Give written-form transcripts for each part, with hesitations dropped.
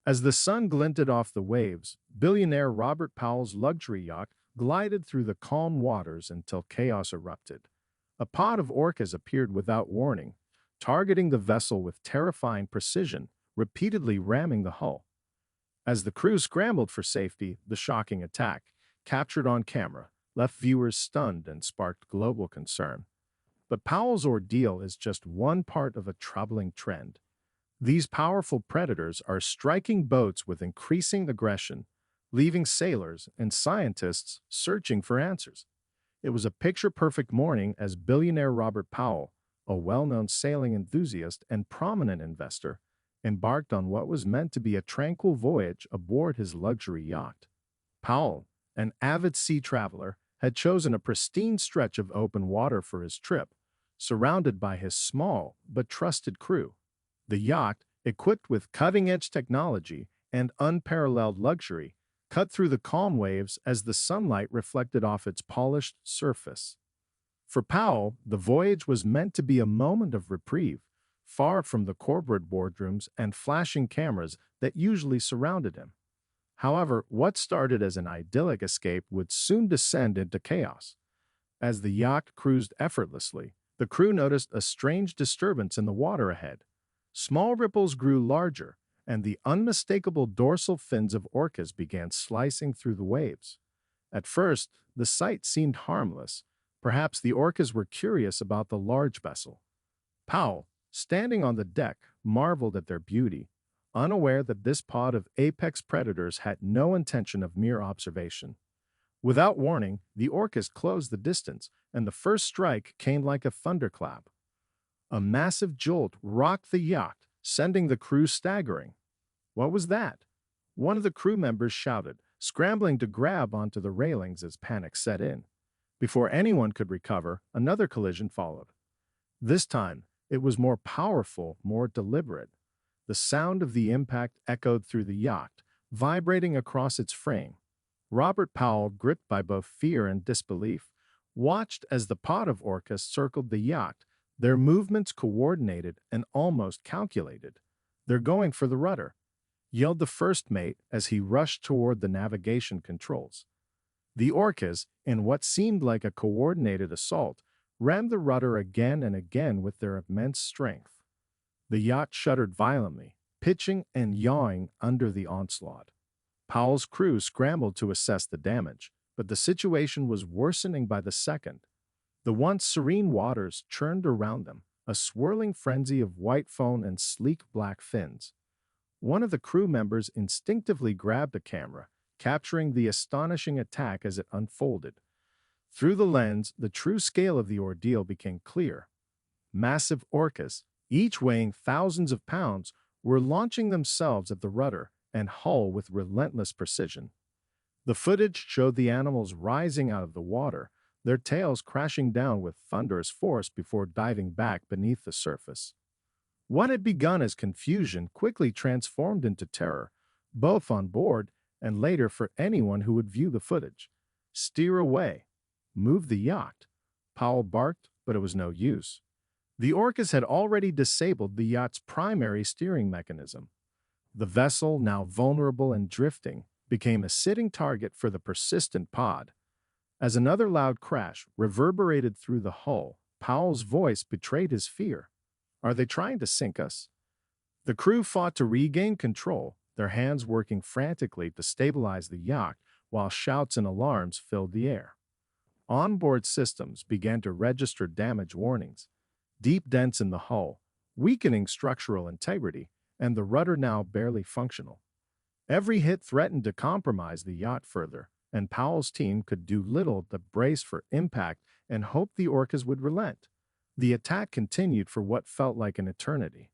As the sun glinted off the waves, billionaire Robert Powell's luxury yacht glided through the calm waters until chaos erupted. A pod of orcas appeared without warning, targeting the vessel with terrifying precision, repeatedly ramming the hull. As the crew scrambled for safety, the shocking attack, captured on camera, left viewers stunned and sparked global concern. But Powell's ordeal is just one part of a troubling trend. These powerful predators are striking boats with increasing aggression, leaving sailors and scientists searching for answers. It was a picture-perfect morning as billionaire Robert Powell, a well-known sailing enthusiast and prominent investor, embarked on what was meant to be a tranquil voyage aboard his luxury yacht. Powell, an avid sea traveler, had chosen a pristine stretch of open water for his trip, surrounded by his small but trusted crew. The yacht, equipped with cutting-edge technology and unparalleled luxury, cut through the calm waves as the sunlight reflected off its polished surface. For Powell, the voyage was meant to be a moment of reprieve, far from the corporate boardrooms and flashing cameras that usually surrounded him. However, what started as an idyllic escape would soon descend into chaos. As the yacht cruised effortlessly, the crew noticed a strange disturbance in the water ahead. Small ripples grew larger, and the unmistakable dorsal fins of orcas began slicing through the waves. At first, the sight seemed harmless. Perhaps the orcas were curious about the large vessel. Powell, standing on the deck, marveled at their beauty, unaware that this pod of apex predators had no intention of mere observation. Without warning, the orcas closed the distance, and the first strike came like a thunderclap. A massive jolt rocked the yacht, sending the crew staggering. What was that? One of the crew members shouted, scrambling to grab onto the railings as panic set in. Before anyone could recover, another collision followed. This time, it was more powerful, more deliberate. The sound of the impact echoed through the yacht, vibrating across its frame. Robert Powell, gripped by both fear and disbelief, watched as the pod of orcas circled the yacht, their movements coordinated and almost calculated. "They're going for the rudder," yelled the first mate as he rushed toward the navigation controls. The orcas, in what seemed like a coordinated assault, rammed the rudder again and again with their immense strength. The yacht shuddered violently, pitching and yawing under the onslaught. Powell's crew scrambled to assess the damage, but the situation was worsening by the second. The once serene waters churned around them, a swirling frenzy of white foam and sleek black fins. One of the crew members instinctively grabbed a camera, capturing the astonishing attack as it unfolded. Through the lens, the true scale of the ordeal became clear. Massive orcas, each weighing thousands of pounds, were launching themselves at the rudder and hull with relentless precision. The footage showed the animals rising out of the water, their tails crashing down with thunderous force before diving back beneath the surface. What had begun as confusion quickly transformed into terror, both on board and later for anyone who would view the footage. "Steer away. Move the yacht." Powell barked, but it was no use. The orcas had already disabled the yacht's primary steering mechanism. The vessel, now vulnerable and drifting, became a sitting target for the persistent pod. As another loud crash reverberated through the hull, Powell's voice betrayed his fear. "Are they trying to sink us?" The crew fought to regain control, their hands working frantically to stabilize the yacht while shouts and alarms filled the air. Onboard systems began to register damage warnings. Deep dents in the hull, weakening structural integrity, and the rudder now barely functional. Every hit threatened to compromise the yacht further, and Powell's team could do little but brace for impact and hope the orcas would relent. The attack continued for what felt like an eternity.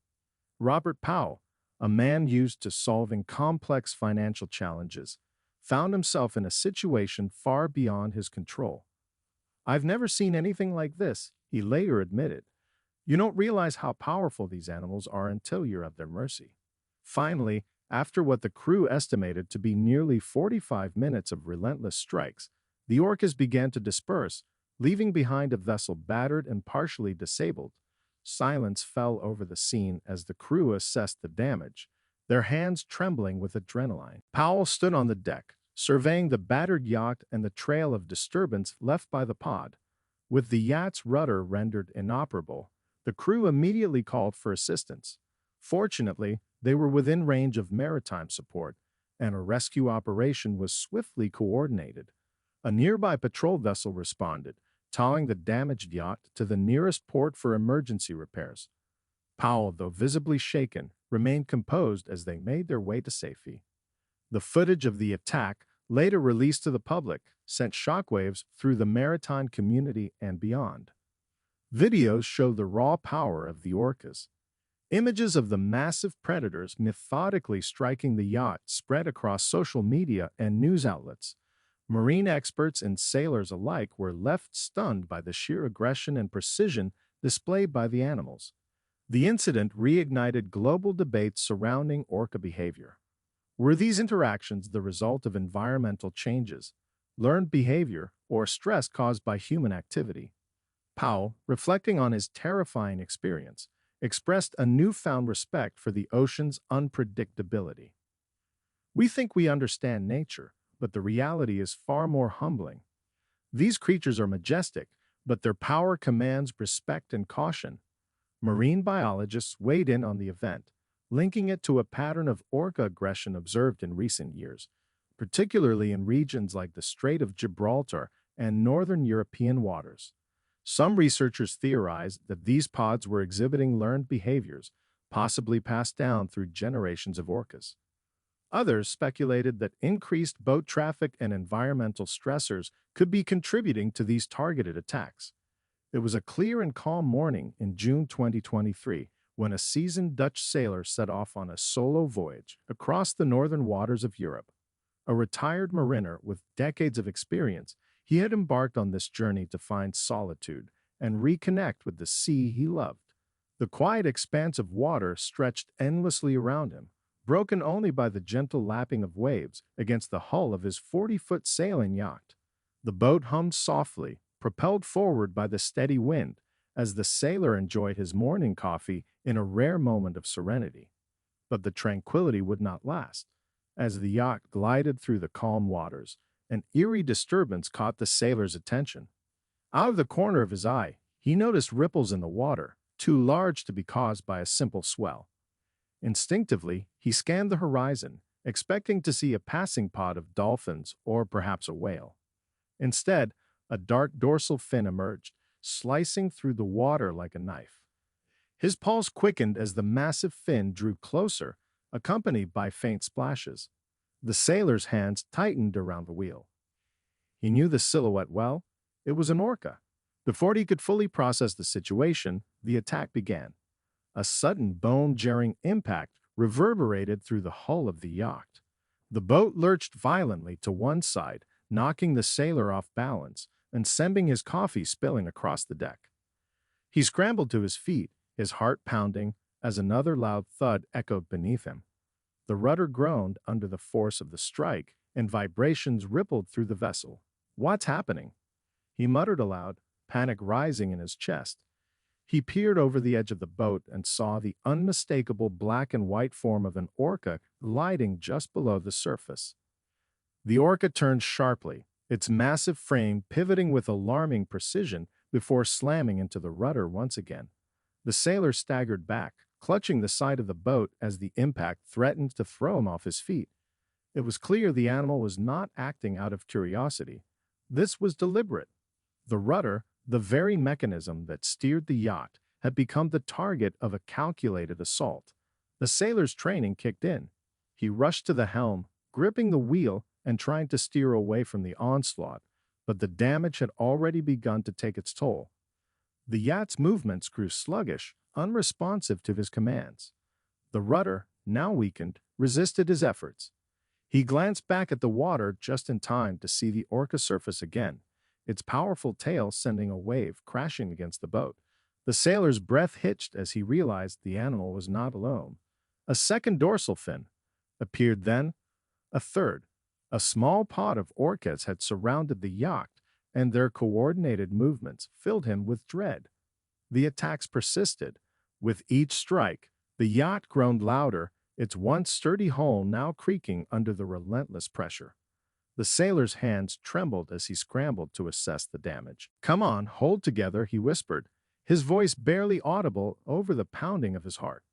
Robert Powell, a man used to solving complex financial challenges, found himself in a situation far beyond his control. "I've never seen anything like this," he later admitted. "You don't realize how powerful these animals are until you're at their mercy." Finally, after what the crew estimated to be nearly 45 minutes of relentless strikes, the orcas began to disperse, leaving behind a vessel battered and partially disabled. Silence fell over the scene as the crew assessed the damage, their hands trembling with adrenaline. Powell stood on the deck, surveying the battered yacht and the trail of disturbance left by the pod. With the yacht's rudder rendered inoperable, the crew immediately called for assistance. Fortunately, they were within range of maritime support, and a rescue operation was swiftly coordinated. A nearby patrol vessel responded, towing the damaged yacht to the nearest port for emergency repairs. Powell, though visibly shaken, remained composed as they made their way to safety. The footage of the attack, later released to the public, sent shockwaves through the maritime community and beyond. Videos show the raw power of the orcas. Images of the massive predators methodically striking the yacht spread across social media and news outlets. Marine experts and sailors alike were left stunned by the sheer aggression and precision displayed by the animals. The incident reignited global debates surrounding orca behavior. Were these interactions the result of environmental changes, learned behavior, or stress caused by human activity? Powell, reflecting on his terrifying experience, expressed a newfound respect for the ocean's unpredictability. We think we understand nature, but the reality is far more humbling. These creatures are majestic, but their power commands respect and caution. Marine biologists weighed in on the event, linking it to a pattern of orca aggression observed in recent years, particularly in regions like the Strait of Gibraltar and northern European waters. Some researchers theorized that these pods were exhibiting learned behaviors, possibly passed down through generations of orcas. Others speculated that increased boat traffic and environmental stressors could be contributing to these targeted attacks. It was a clear and calm morning in June 2023 when a seasoned Dutch sailor set off on a solo voyage across the northern waters of Europe. A retired mariner with decades of experience, he had embarked on this journey to find solitude and reconnect with the sea he loved. The quiet expanse of water stretched endlessly around him, broken only by the gentle lapping of waves against the hull of his 40-foot sailing yacht. The boat hummed softly, propelled forward by the steady wind, as the sailor enjoyed his morning coffee in a rare moment of serenity. But the tranquility would not last. As the yacht glided through the calm waters, an eerie disturbance caught the sailor's attention. Out of the corner of his eye, he noticed ripples in the water, too large to be caused by a simple swell. Instinctively, he scanned the horizon, expecting to see a passing pod of dolphins or perhaps a whale. Instead, a dark dorsal fin emerged, slicing through the water like a knife. His pulse quickened as the massive fin drew closer, accompanied by faint splashes. The sailor's hands tightened around the wheel. He knew the silhouette well. It was an orca. Before he could fully process the situation, the attack began. A sudden bone-jarring impact reverberated through the hull of the yacht. The boat lurched violently to one side, knocking the sailor off balance and sending his coffee spilling across the deck. He scrambled to his feet, his heart pounding, as another loud thud echoed beneath him. The rudder groaned under the force of the strike, and vibrations rippled through the vessel. "What's happening?" he muttered aloud, panic rising in his chest. He peered over the edge of the boat and saw the unmistakable black and white form of an orca gliding just below the surface. The orca turned sharply, its massive frame pivoting with alarming precision before slamming into the rudder once again. The sailor staggered back, clutching the side of the boat as the impact threatened to throw him off his feet. It was clear the animal was not acting out of curiosity. This was deliberate. The rudder, the very mechanism that steered the yacht, had become the target of a calculated assault. The sailor's training kicked in. He rushed to the helm, gripping the wheel and trying to steer away from the onslaught, but the damage had already begun to take its toll. The yacht's movements grew sluggish, unresponsive to his commands. The rudder, now weakened, resisted his efforts. He glanced back at the water just in time to see the orca surface again, its powerful tail sending a wave crashing against the boat. The sailor's breath hitched as he realized the animal was not alone. A second dorsal fin appeared then, a third. A small pod of orcas had surrounded the yacht, and their coordinated movements filled him with dread. The attacks persisted. With each strike, the yacht groaned louder, its once sturdy hull now creaking under the relentless pressure. The sailor's hands trembled as he scrambled to assess the damage. "Come on, hold together," he whispered, his voice barely audible over the pounding of his heart.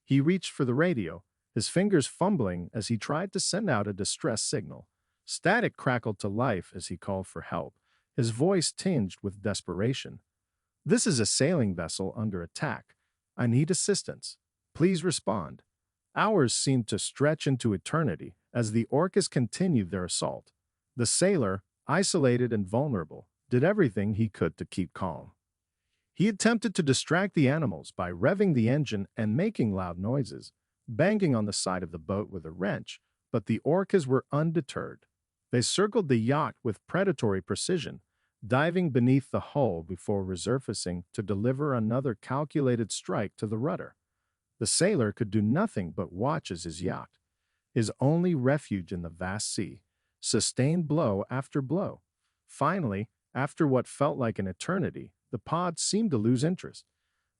He reached for the radio, his fingers fumbling as he tried to send out a distress signal. Static crackled to life as he called for help, his voice tinged with desperation. "This is a sailing vessel under attack. I need assistance. Please respond." Hours seemed to stretch into eternity as the Orcas continued their assault. The sailor, isolated and vulnerable, did everything he could to keep calm. He attempted to distract the animals by revving the engine and making loud noises, banging on the side of the boat with a wrench, but the Orcas were undeterred. They circled the yacht with predatory precision, diving beneath the hull before resurfacing to deliver another calculated strike to the rudder. The sailor could do nothing but watch as his yacht, his only refuge in the vast sea, sustained blow after blow. Finally, after what felt like an eternity, the pod seemed to lose interest.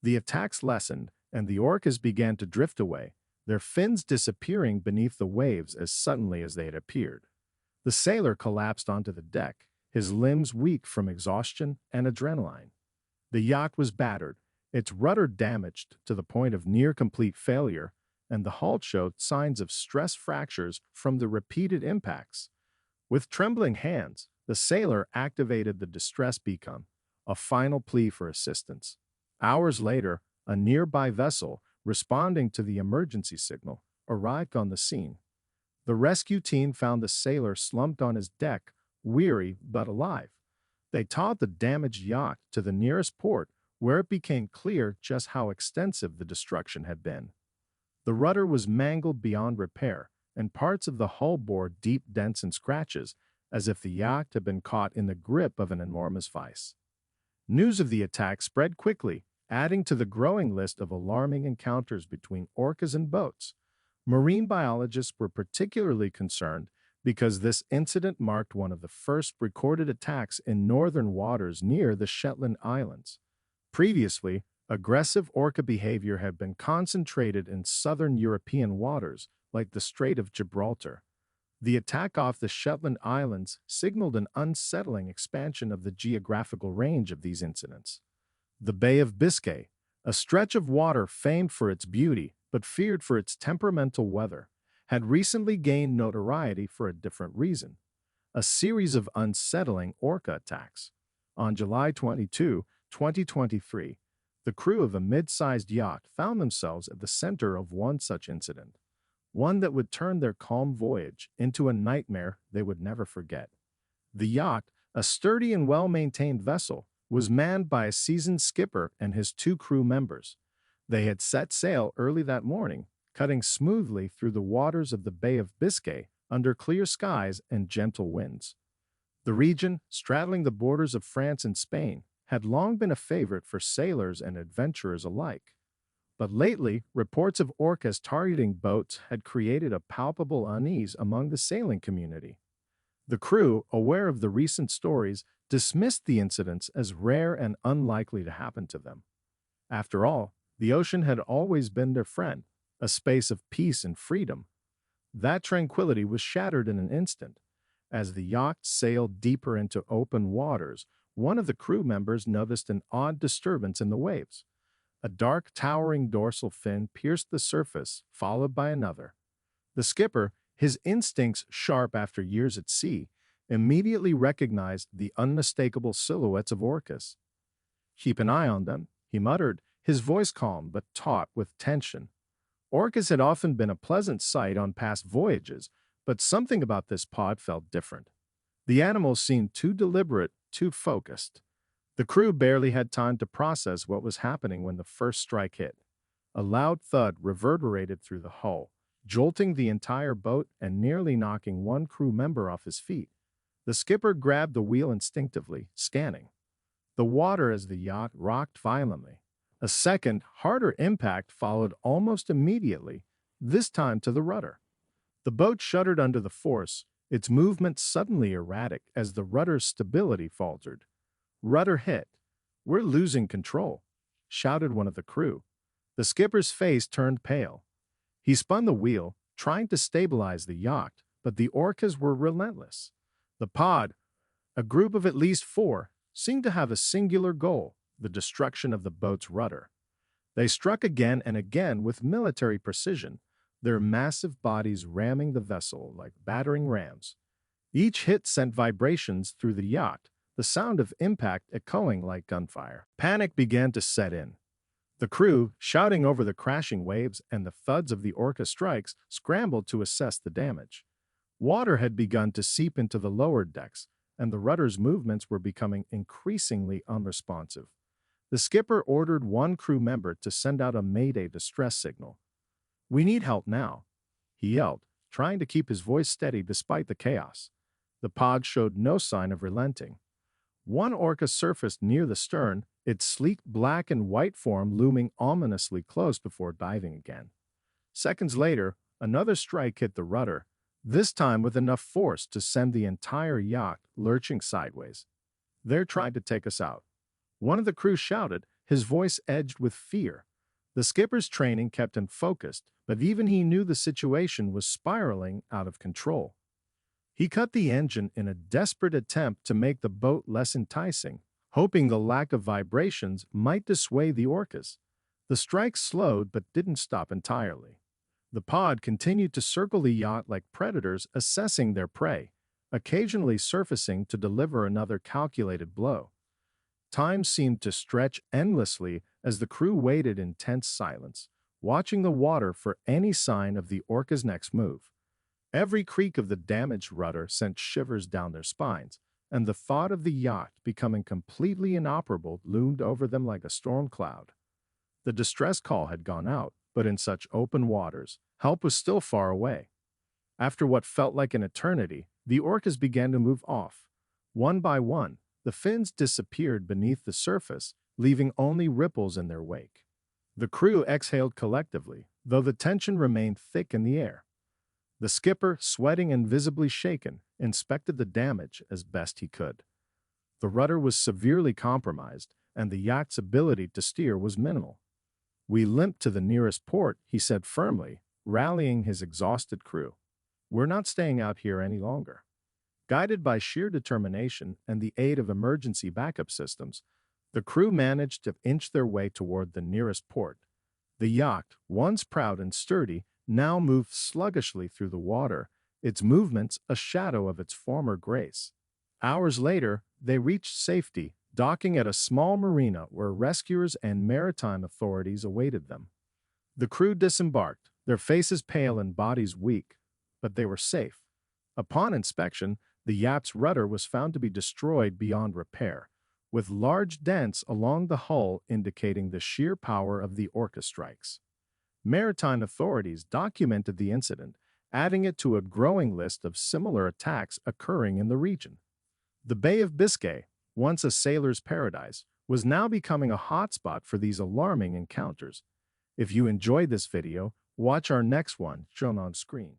The attacks lessened, and the Orcas began to drift away, their fins disappearing beneath the waves as suddenly as they had appeared. The sailor collapsed onto the deck, his limbs weak from exhaustion and adrenaline. The yacht was battered, its rudder damaged to the point of near-complete failure, and the hull showed signs of stress fractures from the repeated impacts. With trembling hands, the sailor activated the distress beacon, a final plea for assistance. Hours later, a nearby vessel, responding to the emergency signal, arrived on the scene. The rescue team found the sailor slumped on his deck, weary but alive. They towed the damaged yacht to the nearest port, where it became clear just how extensive the destruction had been. The rudder was mangled beyond repair, and parts of the hull bore deep dents and scratches, as if the yacht had been caught in the grip of an enormous vice. News of the attack spread quickly, adding to the growing list of alarming encounters between orcas and boats. Marine biologists were particularly concerned because this incident marked one of the first recorded attacks in northern waters near the Shetland Islands. Previously, aggressive orca behavior had been concentrated in southern European waters, like the Strait of Gibraltar. The attack off the Shetland Islands signaled an unsettling expansion of the geographical range of these incidents. The Bay of Biscay, a stretch of water famed for its beauty but feared for its temperamental weather, had recently gained notoriety for a different reason: a series of unsettling orca attacks. On July 22, 2023, the crew of a mid-sized yacht found themselves at the center of one such incident, one that would turn their calm voyage into a nightmare they would never forget. The yacht, a sturdy and well-maintained vessel, was manned by a seasoned skipper and his two crew members. They had set sail early that morning, cutting smoothly through the waters of the Bay of Biscay under clear skies and gentle winds. The region, straddling the borders of France and Spain, had long been a favorite for sailors and adventurers alike. But lately, reports of orcas targeting boats had created a palpable unease among the sailing community. The crew, aware of the recent stories, dismissed the incidents as rare and unlikely to happen to them. After all, the ocean had always been their friend, a space of peace and freedom. That tranquility was shattered in an instant. As the yacht sailed deeper into open waters, one of the crew members noticed an odd disturbance in the waves. A dark, towering dorsal fin pierced the surface, followed by another. The skipper, his instincts sharp after years at sea, immediately recognized the unmistakable silhouettes of orcas. "Keep an eye on them," he muttered, his voice calm but taut with tension. Orcas had often been a pleasant sight on past voyages, but something about this pod felt different. The animals seemed too deliberate, too focused. The crew barely had time to process what was happening when the first strike hit. A loud thud reverberated through the hull, jolting the entire boat and nearly knocking one crew member off his feet. The skipper grabbed the wheel instinctively, scanning the water as the yacht rocked violently. A second, harder impact followed almost immediately, this time to the rudder. The boat shuddered under the force, its movement suddenly erratic as the rudder's stability faltered. "Rudder hit. We're losing control," shouted one of the crew. The skipper's face turned pale. He spun the wheel, trying to stabilize the yacht, but the orcas were relentless. The pod, a group of at least 4, seemed to have a singular goal: the destruction of the boat's rudder. They struck again and again with military precision, their massive bodies ramming the vessel like battering rams. Each hit sent vibrations through the yacht, the sound of impact echoing like gunfire. Panic began to set in. The crew, shouting over the crashing waves and the thuds of the Orca strikes, scrambled to assess the damage. Water had begun to seep into the lower decks, and the rudder's movements were becoming increasingly unresponsive. The skipper ordered one crew member to send out a Mayday distress signal. "We need help now," he yelled, trying to keep his voice steady despite the chaos. The pod showed no sign of relenting. One orca surfaced near the stern, its sleek black and white form looming ominously close before diving again. Seconds later, another strike hit the rudder, this time with enough force to send the entire yacht lurching sideways. "They're trying to take us out," one of the crew shouted, his voice edged with fear. The skipper's training kept him focused, but even he knew the situation was spiraling out of control. He cut the engine in a desperate attempt to make the boat less enticing, hoping the lack of vibrations might dissuade the orcas. The strike slowed but didn't stop entirely. The pod continued to circle the yacht like predators assessing their prey, occasionally surfacing to deliver another calculated blow. Time seemed to stretch endlessly as the crew waited in tense silence, watching the water for any sign of the orca's next move. Every creak of the damaged rudder sent shivers down their spines, and the thought of the yacht becoming completely inoperable loomed over them like a storm cloud. The distress call had gone out, but in such open waters, help was still far away. After what felt like an eternity, the orcas began to move off. One by one, the fins disappeared beneath the surface, leaving only ripples in their wake. The crew exhaled collectively, though the tension remained thick in the air. The skipper, sweating and visibly shaken, inspected the damage as best he could. The rudder was severely compromised, and the yacht's ability to steer was minimal. "We limped to the nearest port," he said firmly, rallying his exhausted crew. "We're not staying out here any longer." Guided by sheer determination and the aid of emergency backup systems, the crew managed to inch their way toward the nearest port. The yacht, once proud and sturdy, now moved sluggishly through the water, its movements a shadow of its former grace. Hours later, they reached safety, docking at a small marina where rescuers and maritime authorities awaited them. The crew disembarked, their faces pale and bodies weak, but they were safe. Upon inspection, the yacht's rudder was found to be destroyed beyond repair, with large dents along the hull indicating the sheer power of the Orca strikes. Maritime authorities documented the incident, adding it to a growing list of similar attacks occurring in the region. The Bay of Biscay, once a sailor's paradise, was now becoming a hotspot for these alarming encounters. If you enjoyed this video, watch our next one shown on screen.